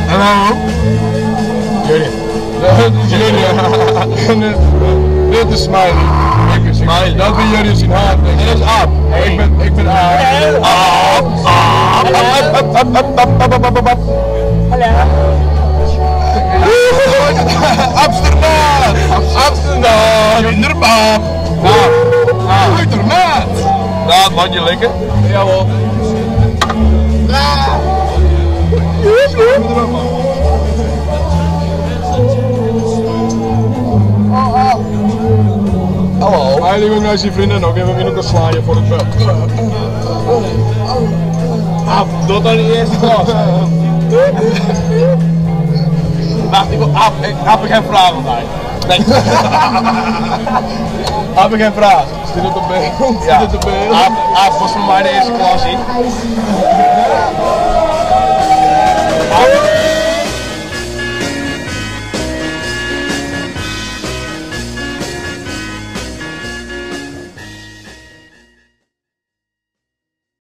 Hallo. Jullie. Dit is Smiley. Smiley. Dat ben jullie zien haar. Dit is Aap. Ik ben Aap. Hallo. Amsterdam! Amsterdam! Kinderbaap! Uitermaat! Nou, het mandje lekker? Jawel. Hallo. Hij liep ook naar zijn vrienden ook. Even in slaan je voor het veld. Doe dan in de eerste klas. Wacht, ik heb geen vraag van mij. Nee. Heb ik geen vraag? Zit het op beeld? Ja. Zit het op beeld? Was van mij de eerste klas in.